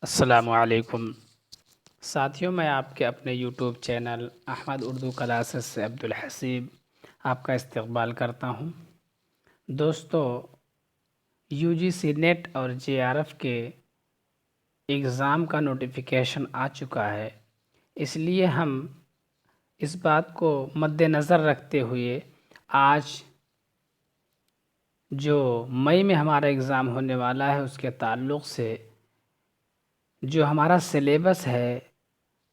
السلام علیکم ساتھیوں، میں آپ کے اپنے YouTube channel Ahmed Urdu classes سے عبدالحسیب آپ کا استقبال کرتا ہوں۔ دوستو، یو جی سی نیٹ اور جے آر ایف کے ایگزام کا نوٹیفیکیشن آ چکا ہے، اس لیے ہم اس بات کو مد نظر رکھتے ہوئے آج جو مئی میں ہمارا ایگزام ہونے والا ہے اس کے تعلق سے جو ہمارا سلیبس ہے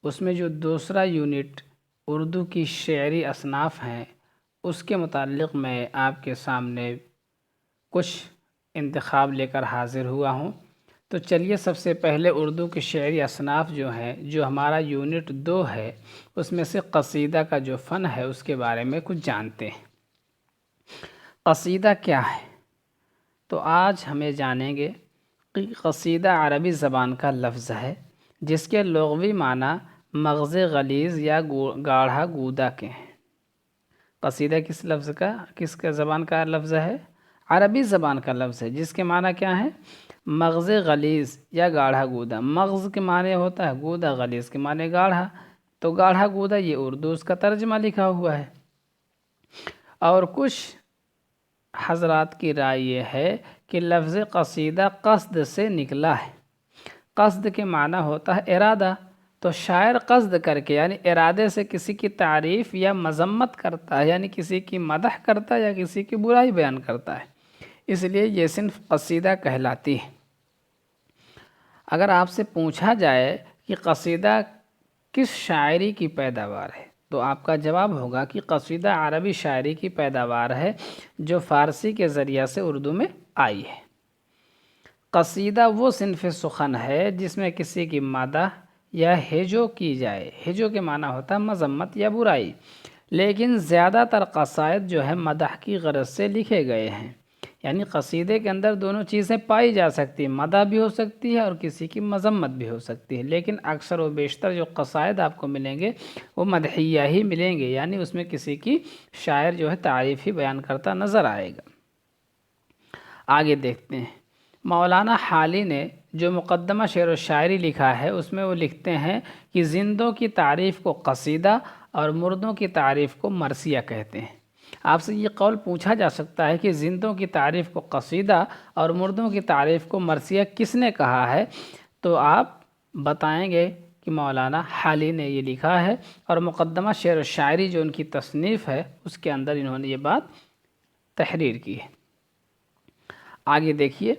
اس میں جو دوسرا یونٹ اردو کی شعری اصناف ہیں اس کے متعلق میں آپ کے سامنے کچھ انتخاب لے کر حاضر ہوا ہوں۔ تو چلیے سب سے پہلے اردو کی شعری اصناف جو ہیں، جو ہمارا یونٹ 2 ہے، اس میں سے قصیدہ کا جو فن ہے اس کے بارے میں کچھ جانتے ہیں۔ قصیدہ کیا ہے؟ تو آج ہمیں جانیں گے کہ قصیدہ عربی زبان کا لفظ ہے جس کے لغوی معنی مغز غلیظ یا گاڑھا گودا کے ہیں۔ قصیدہ کس زبان کا لفظ ہے؟ عربی زبان کا لفظ ہے جس کے معنی کیا ہے؟ مغز غلیظ یا گاڑھا گودا۔ مغز کے معنی ہوتا ہے گودا، غلیظ کے معنی گاڑھا، تو گاڑھا گودا یہ اردو اس کا ترجمہ لکھا ہوا ہے۔ اور کچھ حضرات کی رائے یہ ہے کہ لفظ قصیدہ قصد سے نکلا ہے۔ قصد کے معنی ہوتا ہے ارادہ، تو شاعر قصد کر کے یعنی ارادے سے کسی کی تعریف یا مذمت کرتا ہے، یعنی کسی کی مدح کرتا ہے یا کسی کی برائی بیان کرتا ہے، اس لیے یہ صنف قصیدہ کہلاتی ہے۔ اگر آپ سے پوچھا جائے کہ قصیدہ کس شاعری کی پیداوار ہے تو آپ کا جواب ہوگا کہ قصیدہ عربی شاعری کی پیداوار ہے جو فارسی کے ذریعہ سے اردو میں آئی ہے۔ قصیدہ وہ صنف سخن ہے جس میں کسی کی مدح یا ہجو کی جائے۔ ہجو کے معنی ہوتا ہے مذمت یا برائی، لیکن زیادہ تر قصائد جو ہے مدح کی غرض سے لکھے گئے ہیں، یعنی قصیدے کے اندر دونوں چیزیں پائی جا سکتی ہیں، مدح بھی ہو سکتی ہے اور کسی کی مذمت بھی ہو سکتی ہے، لیکن اکثر و بیشتر جو قصائد آپ کو ملیں گے وہ مدحیہ ہی ملیں گے، یعنی اس میں کسی کی شاعر جو ہے تعریف ہی بیان کرتا نظر آئے گا۔ آگے دیکھتے ہیں، مولانا حالی نے جو مقدمہ شعر و شاعری لکھا ہے اس میں وہ لکھتے ہیں کہ زندوں کی تعریف کو قصیدہ اور مردوں کی تعریف کو مرثیہ کہتے ہیں۔ آپ سے یہ قول پوچھا جا سکتا ہے کہ زندوں کی تعریف کو قصیدہ اور مردوں کی تعریف کو مرثیہ کس نے کہا ہے؟ تو آپ بتائیں گے کہ مولانا حالی نے یہ لکھا ہے، اور مقدمہ شعر و شاعری جو ان کی تصنیف ہے اس کے اندر انہوں نے یہ بات تحریر کی ہے۔ آگے دیکھیے،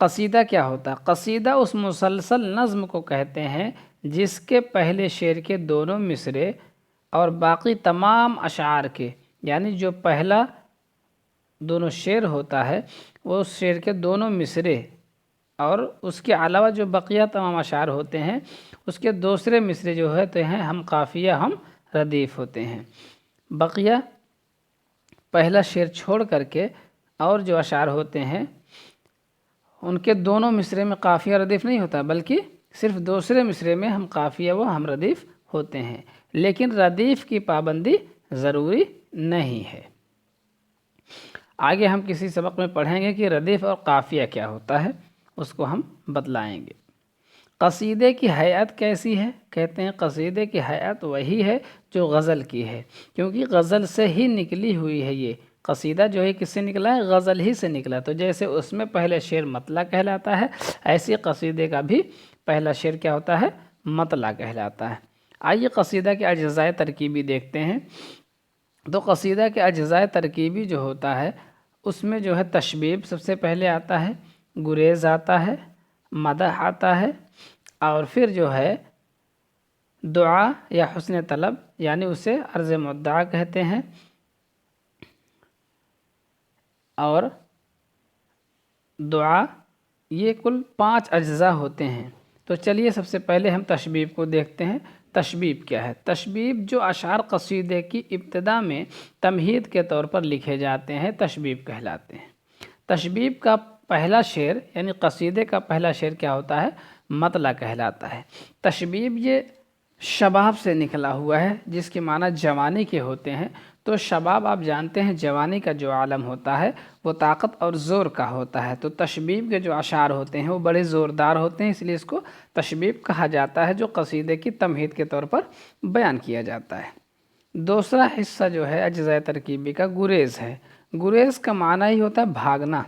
قصیدہ کیا ہوتا ہے؟ قصیدہ اس مسلسل نظم کو کہتے ہیں جس کے پہلے شعر کے دونوں مصرے اور باقی تمام اشعار کے، یعنی جو پہلا دونوں شعر ہوتا ہے وہ اس شعر کے دونوں مصرے اور اس کے علاوہ جو بقیہ تمام اشعار ہوتے ہیں اس کے دوسرے مصرے جو ہوتے ہیں ہم قافیہ ہم ردیف ہوتے ہیں۔ بقیہ پہلا شعر چھوڑ کر کے اور جو اشعار ہوتے ہیں ان کے دونوں مصرے میں قافیہ ردیف نہیں ہوتا، بلکہ صرف دوسرے مصرے میں ہم قافیہ و ہم ردیف ہوتے ہیں، لیکن ردیف کی پابندی ضروری نہیں ہے۔ آگے ہم کسی سبق میں پڑھیں گے کہ ردیف اور قافیہ کیا ہوتا ہے، اس کو ہم بتلائیں گے۔ قصیدے کی ہیئت کیسی ہے؟ کہتے ہیں قصیدے کی ہیئت وہی ہے جو غزل کی ہے، کیونکہ غزل سے ہی نکلی ہوئی ہے۔ یہ قصیدہ جو ہے کس سے نکلا ہے؟ غزل ہی سے نکلا، تو جیسے اس میں پہلے شعر مطلع کہلاتا ہے، ایسی قصیدے کا بھی پہلا شعر کیا ہوتا ہے؟ مطلع کہلاتا ہے۔ آئیے قصیدہ کے اجزائے ترکیبی دیکھتے ہیں۔ تو قصیدہ کے اجزائے ترکیبی جو ہوتا ہے اس میں جو ہے تشبیب سب سے پہلے آتا ہے، گریز آتا ہے، مدح آتا ہے، اور پھر جو ہے دعا یا حسن طلب، یعنی اسے عرض مدعا کہتے ہیں، اور دعا، یہ کل 5 اجزاء ہوتے ہیں۔ تو چلیے سب سے پہلے ہم تشبیب کو دیکھتے ہیں۔ تشبیب کیا ہے؟ تشبیب جو اشعار قصیدے کی ابتدا میں تمہید کے طور پر لکھے جاتے ہیں تشبیب کہلاتے ہیں۔ تشبیب کا پہلا شعر یعنی قصیدے کا پہلا شعر کیا ہوتا ہے؟ مطلع کہلاتا ہے۔ تشبیب یہ شباب سے نکلا ہوا ہے جس کے معنی جوانی کے ہوتے ہیں، تو شباب آپ جانتے ہیں جوانی کا جو عالم ہوتا ہے وہ طاقت اور زور کا ہوتا ہے، تو تشبیب کے جو اشعار ہوتے ہیں وہ بڑے زوردار ہوتے ہیں، اس لیے اس کو تشبیب کہا جاتا ہے، جو قصیدے کی تمہید کے طور پر بیان کیا جاتا ہے۔ دوسرا حصہ جو ہے اجزاء ترکیبی کا گریز ہے۔ گریز کا معنی ہی ہوتا ہے بھاگنا،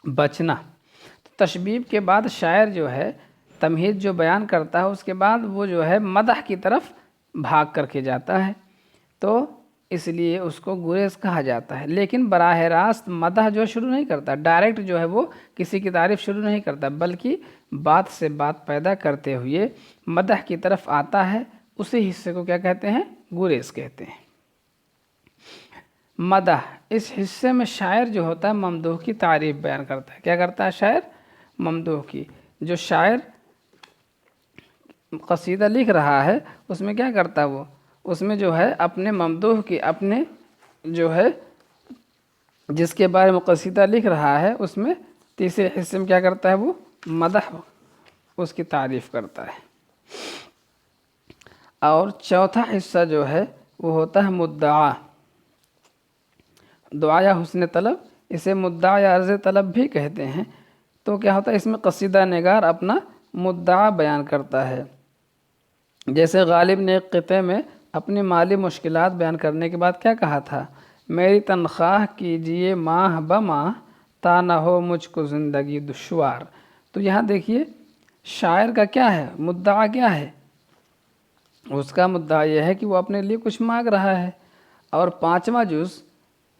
بچنا۔ تشبیب کے بعد شاعر جو ہے تمہید جو بیان کرتا ہے اس کے بعد وہ جو ہے مدح کی طرف بھاگ کر کے جاتا ہے، تو اس لیے اس کو گریز کہا جاتا ہے، لیکن براہ راست مدح جو شروع نہیں کرتا، ڈائریکٹ جو ہے وہ کسی کی تعریف شروع نہیں کرتا، بلکہ بات سے بات پیدا کرتے ہوئے مدح کی طرف آتا ہے، اسی حصے کو کیا کہتے ہیں؟ گریز کہتے ہیں۔ مدح، اس حصے میں شاعر جو ہوتا ہے ممدوح کی تعریف بیان کرتا ہے۔ کیا کرتا ہے شاعر؟ ممدوح کی۔ جو شاعر قصیدہ لکھ رہا ہے اس میں کیا کرتا ہے وہ؟ اس میں جو ہے اپنے ممدوح کی، اپنے جو ہے جس کے بارے میں قصیدہ لکھ رہا ہے اس میں تیسرے حصے میں کیا کرتا ہے وہ؟ مدح، اس کی تعریف کرتا ہے۔ اور چوتھا حصہ جو ہے وہ ہوتا ہے مدعا، دعا یا حسن طلب، اسے مدعا یا عرض طلب بھی کہتے ہیں۔ تو کیا ہوتا ہے اس میں قصیدہ نگار اپنا مدعا بیان کرتا ہے۔ جیسے غالب نے ایک قطعے میں اپنی مالی مشکلات بیان کرنے کے بعد کیا کہا تھا؟ میری تنخواہ کیجئے ماہ بماہ تا نہ ہو مجھ کو زندگی دشوار۔ تو یہاں دیکھیے شاعر کا کیا ہے مدعا، کیا ہے اس کا مدعا؟ یہ ہے کہ وہ اپنے لیے کچھ مانگ رہا ہے، اور پانچواں جز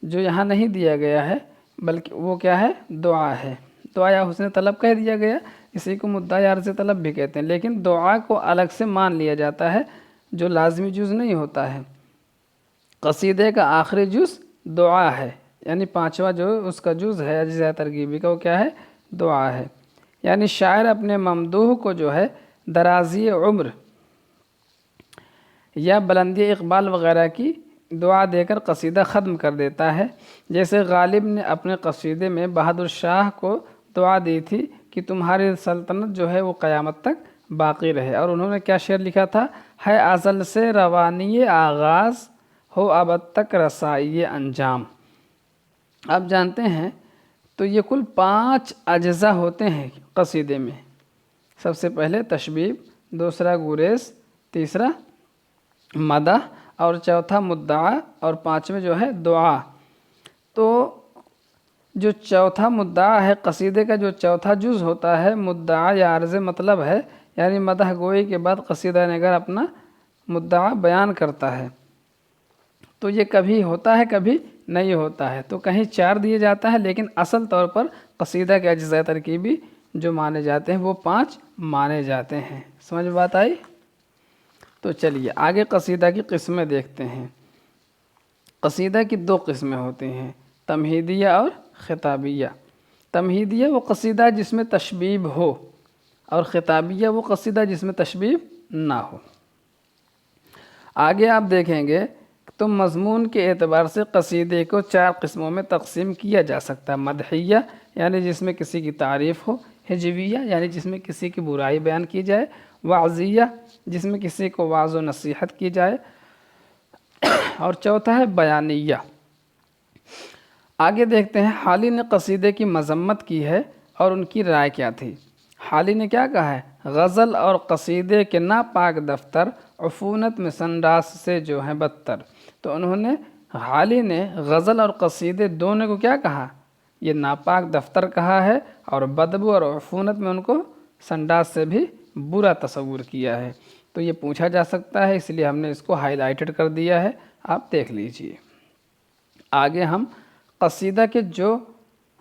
جو یہاں نہیں دیا گیا ہے بلکہ وہ کیا ہے؟ دعا ہے۔ دعا یا حسن طلب کہہ دیا گیا، اسی کو مدعا یا عرض طلب بھی کہتے ہیں، لیکن دعا کو الگ سے مان لیا جاتا ہے جو لازمی جز نہیں ہوتا ہے۔ قصیدے کا آخری جز دعا ہے، یعنی پانچواں جو اس کا جز ہے اجزاء ترکیبی کا وہ کیا ہے؟ دعا ہے۔ یعنی شاعر اپنے ممدوح کو جو ہے درازی عمر یا بلندی اقبال وغیرہ کی دعا دے کر قصیدہ ختم کر دیتا ہے۔ جیسے غالب نے اپنے قصیدے میں بہادر شاہ کو دعا دی تھی کہ تمہاری سلطنت جو ہے وہ قیامت تک باقی رہے، اور انہوں نے کیا شعر لکھا تھا؟ ہے ازل سے روانی آغاز، ہو ابد تک رسائی انجام۔ آپ جانتے ہیں تو یہ کل 5 اجزاء ہوتے ہیں قصیدے میں۔ سب سے پہلے تشبیب، دوسرا گریز، تیسرا مدح، اور چوتھا مدعا، اور پانچویں جو ہے دعا۔ تو جو چوتھا مدعا ہے، قصیدے کا جو چوتھا جز ہوتا ہے مدعا یا عرض مطلب ہے، یعنی مدح گوئی کے بعد قصیدہ نگار اپنا مدعا بیان کرتا ہے۔ تو یہ کبھی ہوتا ہے کبھی نہیں ہوتا ہے، تو کہیں 4 دیے جاتا ہے، لیکن اصل طور پر قصیدہ کے اجزاء ترکیبی جو مانے جاتے ہیں وہ 5 مانے جاتے ہیں۔ سمجھ بات آئی؟ تو چلیے آگے قصیدہ کی قسمیں دیکھتے ہیں۔ قصیدہ کی 2 قسمیں ہوتی ہیں، تمہیدیہ اور خطابیہ۔ تمہیدیہ وہ قصیدہ جس میں تشبیب ہو، اور خطابیہ وہ قصیدہ جس میں تشبیب نہ ہو۔ آگے آپ دیکھیں گے تو مضمون کے اعتبار سے قصیدے کو 4 قسموں میں تقسیم کیا جا سکتا ہے۔ مدحیہ یعنی جس میں کسی کی تعریف ہو، ہجویہ یعنی جس میں کسی کی برائی بیان کی جائے، وعظیہ جس میں کسی کو وعظ و نصیحت کی جائے، اور چوتھا ہے بیانیہ۔ آگے دیکھتے ہیں حالی نے قصیدے کی مذمت کی ہے اور ان کی رائے کیا تھی۔ حالی نے کیا کہا ہے؟ غزل اور قصیدے کے ناپاک دفتر، عفونت میں سنڈاس سے جو ہیں بدتر۔ تو انہوں نے، حالی نے غزل اور قصیدے دونوں کو کیا کہا؟ یہ ناپاک دفتر کہا ہے، اور بدبو اور عفونت میں ان کو سنڈاس سے بھی برا تصور کیا ہے۔ تو یہ پوچھا جا سکتا ہے، اس لیے ہم نے اس کو ہائی لائٹڈ کر دیا ہے، آپ دیکھ لیجئے۔ آگے ہم قصیدہ کے جو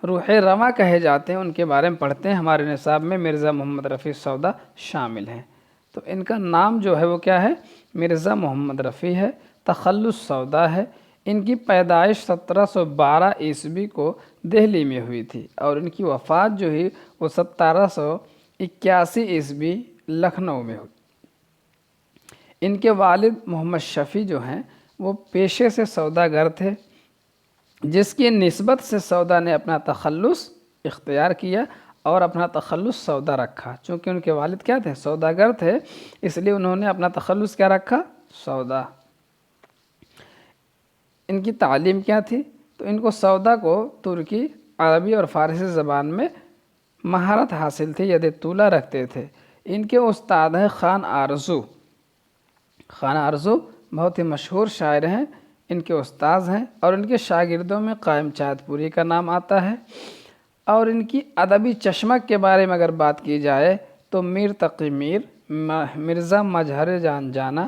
روح رواں کہے جاتے ہیں ان کے بارے میں پڑھتے ہیں۔ ہمارے نصاب میں مرزا محمد رفیع سودا شامل ہیں، تو ان کا نام جو ہے وہ کیا ہے؟ مرزا محمد رفیع ہے، تخلص سودا ہے۔ ان کی پیدائش 1712 عیسوی کو دہلی میں ہوئی تھی، اور ان کی وفات جو ہے وہ 1781 عیسوی لکھنؤ میں ہوئی۔ ان کے والد محمد شفیع جو ہیں وہ پیشے سے سوداگر تھے، جس کی نسبت سے سودا نے اپنا تخلص اختیار کیا اور اپنا تخلص سودا رکھا۔ چونکہ ان کے والد کیا تھے؟ سوداگر تھے، اس لیے انہوں نے اپنا تخلص کیا رکھا؟ سودا۔ ان کی تعلیم کیا تھی؟ تو ان کو سودا کو ترکی، عربی اور فارسی زبان میں مہارت حاصل تھی، ید طولہ رکھتے تھے۔ ان کے استاد ہیں خان آرزو۔ خان آرزو بہت ہی مشہور شاعر ہیں، ان کے استاذ ہیں، اور ان کے شاگردوں میں قائم چاند پوری کا نام آتا ہے۔ اور ان کی ادبی چشمک کے بارے میں اگر بات کی جائے تو میر تقی میر، مرزا مجہر جان جانا،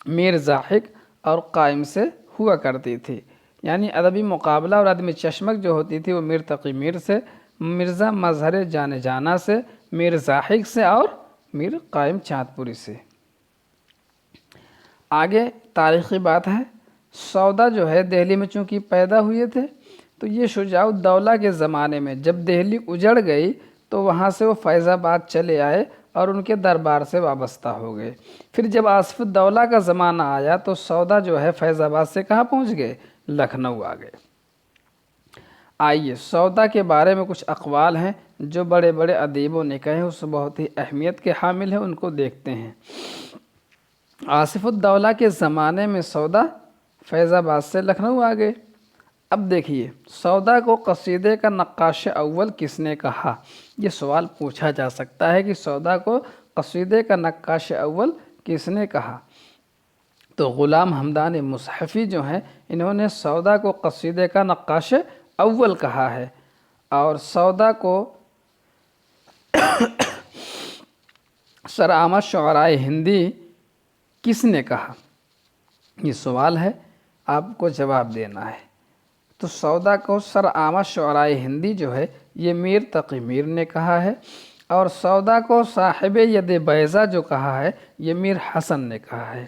میر زاحق اور قائم سے ہوا کرتی تھی۔ یعنی ادبی مقابلہ اور ادبی چشمک جو ہوتی تھی وہ میر تقی میر سے، مرزا مظہر جان جانا سے، میر زاحق سے اور میر قائم چاند پوری سے۔ آگے تاریخی بات ہے، سودا جو ہے دہلی میں چونکہ پیدا ہوئے تھے، تو یہ شجاع الدولہ کے زمانے میں جب دہلی اجڑ گئی تو وہاں سے وہ فیض آباد چلے آئے اور ان کے دربار سے وابستہ ہو گئے۔ پھر جب آصف الدولہ کا زمانہ آیا تو سودا جو ہے فیض آباد سے کہاں پہنچ گئے؟ لکھنؤ آ گئے۔ آئیے سودا کے بارے میں کچھ اقوال ہیں جو بڑے بڑے ادیبوں نے کہے، اس بہت ہی اہمیت کے حامل ہیں، ان کو دیکھتے ہیں۔ آصف الدولہ کے زمانے میں سودا فیض آباد سے لکھنؤ آ گئے۔ اب دیکھیے سودا کو قصیدے کا نقاش اول کس نے کہا؟ یہ سوال پوچھا جا سکتا ہے کہ سودا کو قصیدے کا نقاش اول کس نے کہا؟ تو غلام حمدان مصحفی جو ہیں انہوں نے سودا کو قصیدے کا نقاش اول کہا ہے۔ اور سودا کو سرعام شعرائے ہندی کس نے کہا؟ یہ سوال ہے، آپ کو جواب دینا ہے۔ تو سودا کو سرعام شعرائے ہندی جو ہے یہ میر تقی میر نے کہا ہے، اور سودا کو صاحب ید بیضہ جو کہا ہے یہ میر حسن نے کہا ہے۔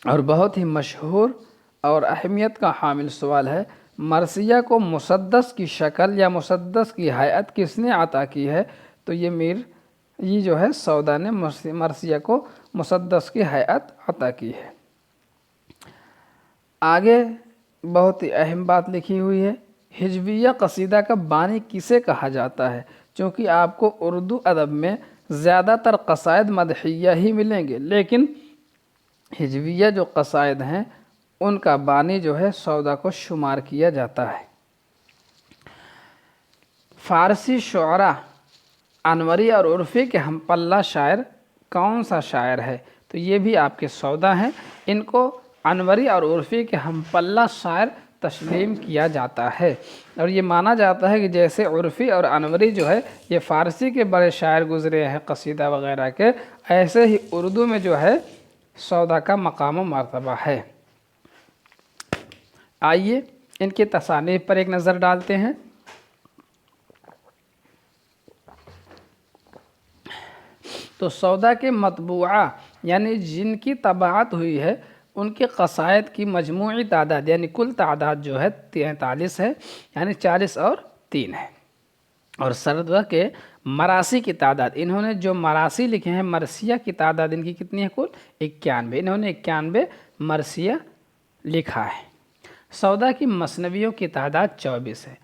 اور بہت ہی مشہور اور اہمیت کا حامل سوال ہے، مرثیہ کو مسدس کی شکل یا مسدس کی ہیئت کس نے عطا کی ہے؟ تو یہ جو ہے سودا نے مرثیہ کو مسدس کی ہیئت عطا کی ہے۔ آگے بہت ہی اہم بات لکھی ہوئی ہے، ہجویہ قصیدہ کا بانی کسے کہا جاتا ہے؟ چونکہ آپ کو اردو ادب میں زیادہ تر قصائد مدحیہ ہی ملیں گے، لیکن ہجویہ جو قصائد ہیں ان کا بانی جو ہے سودا کو شمار کیا جاتا ہے۔ فارسی شعراء انوری اور عرفی کے ہم پلہ شاعر کون سا شاعر ہے؟ تو یہ بھی آپ کے سودا ہیں، ان کو انوری اور عرفی کے ہم پلہ شاعر تسلیم کیا جاتا ہے، اور یہ مانا جاتا ہے کہ جیسے عرفی اور انوری جو ہے یہ فارسی کے بڑے شاعر گزرے ہیں قصیدہ وغیرہ کے، ایسے ہی اردو میں جو ہے سودا کا مقام و مرتبہ ہے۔ آئیے ان کی تصانیف پر ایک نظر ڈالتے ہیں۔ تو سودا کے مطبوعہ یعنی جن کی طباعت ہوئی ہے ان کے قصائد کی مجموعی تعداد یعنی کل تعداد جو ہے 43 ہے، یعنی 40 اور 3 ہے۔ اور سودا کے مراثی کی تعداد، انہوں نے جو مراثی لکھے ہیں مرثیہ کی تعداد ان کی کتنی ہے؟ کل 91، انہوں نے 91 مرثیہ لکھا ہے۔ سودا کی مثنویوں کی تعداد 24 ہے۔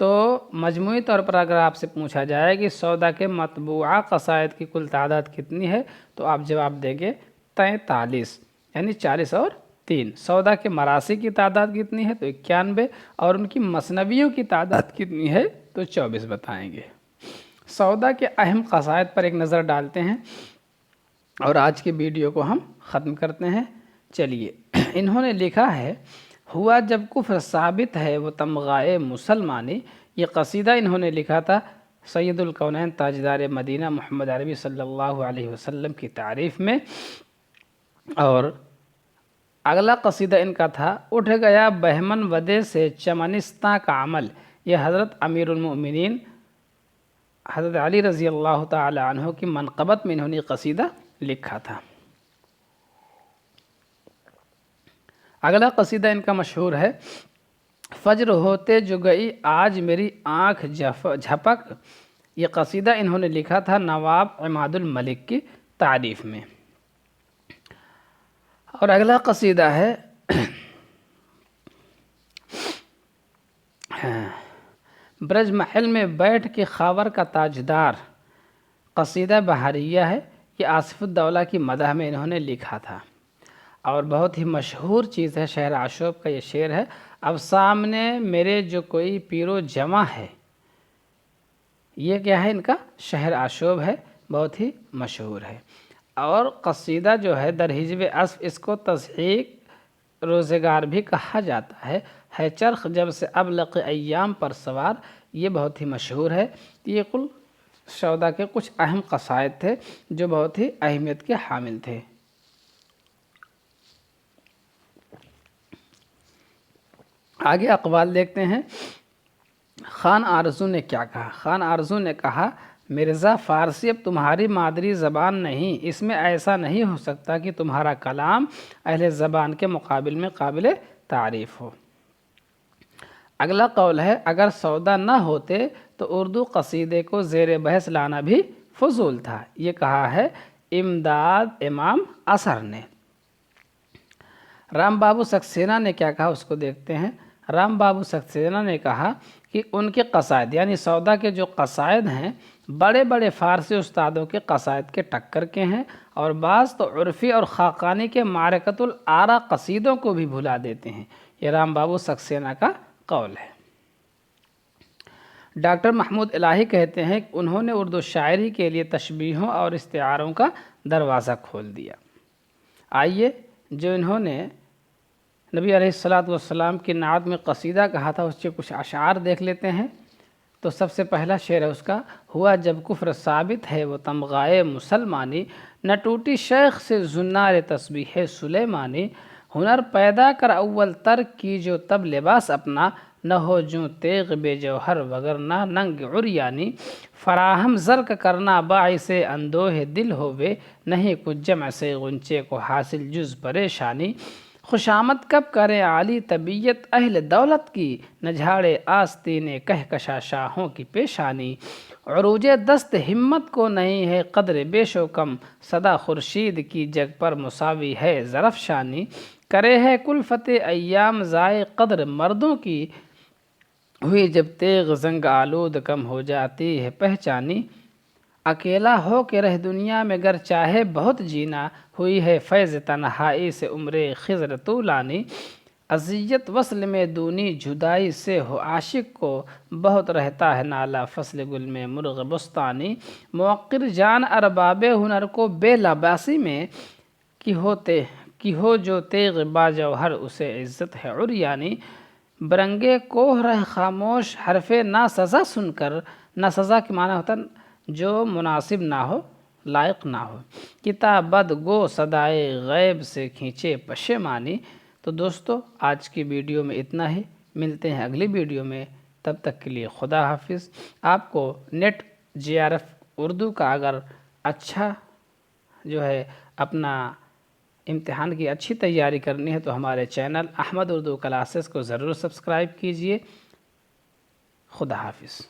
تو مجموعی طور پر اگر آپ سے پوچھا جائے کہ سودا کے مطبوعہ قصائد کی کل تعداد کتنی ہے تو آپ جواب دیں گے 43، یعنی 40 اور 3۔ سودا کے مراثی کی تعداد کتنی ہے تو 91، اور ان کی مثنویوں کی تعداد کتنی ہے تو 24 بتائیں گے۔ سودا کے اہم قصائد پر ایک نظر ڈالتے ہیں اور آج کے ویڈیو کو ہم ختم کرتے ہیں۔ چلیے، انہوں نے لکھا ہے، ہوا جب کفر ثابت ہے وہ تمغائے مسلمانی، یہ قصیدہ انہوں نے لکھا تھا سید الکونین تاجدار مدینہ محمد عربی صلی اللہ علیہ وسلم کی تعریف میں۔ اور اگلا قصیدہ ان کا تھا، اٹھ گیا بہمن ودے سے چمنستاں کا عمل، یہ حضرت امیر المؤمنین حضرت علی رضی اللہ تعالی عنہ کی منقبت میں انہوں نے قصیدہ لکھا تھا۔ اگلا قصیدہ ان کا مشہور ہے، فجر ہوتے جو گئی آج میری آنکھ جھپک، یہ قصیدہ انہوں نے لکھا تھا نواب عماد الملک کی تعریف میں۔ اور اگلا قصیدہ ہے برج محل میں بیٹھ کے خاور کا تاجدار، قصیدہ بہاریہ ہے، یہ آصف الدولہ کی مدح میں انہوں نے لکھا تھا۔ اور بہت ہی مشہور چیز ہے شہر آشوب کا یہ شعر ہے۔ اب سامنے میرے جو کوئی پیرو جمع ہے، یہ کیا ہے؟ ان کا شہر آشوب ہے، بہت ہی مشہور ہے۔ اور قصیدہ جو ہے در حجب اسف، اس کو تضحیک روزگار بھی کہا جاتا ہے چرخ جب سے ابلق ایام پر سوار، یہ بہت ہی مشہور ہے۔ یہ کل شودا کے کچھ اہم قصائد تھے جو بہت ہی اہمیت کے حامل تھے۔ آگے اقوال دیکھتے ہیں۔ خان آرزو نے کیا کہا؟ خان آرزو نے کہا، مرزا فارسی اب تمہاری مادری زبان نہیں، اس میں ایسا نہیں ہو سکتا کہ تمہارا کلام اہل زبان کے مقابل میں قابل تعریف ہو۔ اگلا قول ہے، اگر سودا نہ ہوتے تو اردو قصیدے کو زیر بحث لانا بھی فضول تھا۔ یہ کہا ہے امداد امام اثر نے۔ رام بابو سکسینہ نے کیا کہا اس کو دیکھتے ہیں۔ رام بابو سکسینہ نے کہا کہ ان کے قصائد یعنی سودا کے جو قصائد ہیں بڑے بڑے فارسی استادوں کے قصائد کے ٹکر کے ہیں، اور بعض تو عرفی اور خاقانی کے معرکۃ الآراء قصیدوں کو بھی بھلا دیتے ہیں۔ یہ رام بابو سکسینہ کا قول ہے۔ ڈاکٹر محمود الہی کہتے ہیں کہ انہوں نے اردو شاعری کے لیے تشبیہوں اور استعاروں کا دروازہ کھول دیا۔ آئیے جو انہوں نے نبی علیہ السلام کی نعت میں قصیدہ کہا تھا اس کے کچھ اشعار دیکھ لیتے ہیں۔ تو سب سے پہلا شعر ہے اس کا، ہوا جب کفر ثابت ہے وہ تمغائے مسلمانی، نہ ٹوٹی شیخ سے زنار تسبیح سلیمانی، ہنر پیدا کر اول ترک کی جو تب لباس اپنا، نہ ہو جوں تیغ بے جوہر وگرنہ ننگ عریانی، فراہم زرق کرنا باعث اندوہ دل ہووے، نہیں کچھ جمع سے غنچے کو حاصل جز پریشانی، خوشامد کب کریں عالی طبیعت اہل دولت کی، نہ جھاڑے آستین کہکشاں شاہوں کی پیشانی، عروج دست ہمت کو نہیں ہے قدر بیش و کم، صدا خورشید کی جگ پر مساوی ہے زرفشانی، کرے ہے کلفت ایام ضائع قدر مردوں کی، ہوئی جب تیغ زنگ آلود کم ہو جاتی ہے پہچانی، اکیلا ہو کے رہ دنیا میں گر چاہے بہت جینا، ہوئی ہے فیض تنہائی سے عمر خضر طولانی، اذیت وصل میں دونی جدائی سے ہو عاشق کو، بہت رہتا ہے نالہ فصل گل میں مرغ بستانی، موقر جان ارباب ہنر کو بے لباسی میں، کی ہو جو تیغ با جوہر اسے عزت ہے عریانی، برنگے کوہ رہ خاموش حرف ناسزا سن کر، ناسزا کے معنی ہوتا ہے جو مناسب نہ ہو، لائق نہ ہو، کتاب بد گو صدائے غیب سے کھینچے پشیمانی۔ تو دوستو آج کی ویڈیو میں اتنا ہی، ملتے ہیں اگلی ویڈیو میں، تب تک کے لیے خدا حافظ۔ آپ کو نیٹ JRF اردو کا اگر اچھا جو ہے اپنا امتحان کی اچھی تیاری کرنی ہے تو ہمارے چینل احمد اردو کلاسز کو ضرور سبسکرائب کیجئے۔ خدا حافظ۔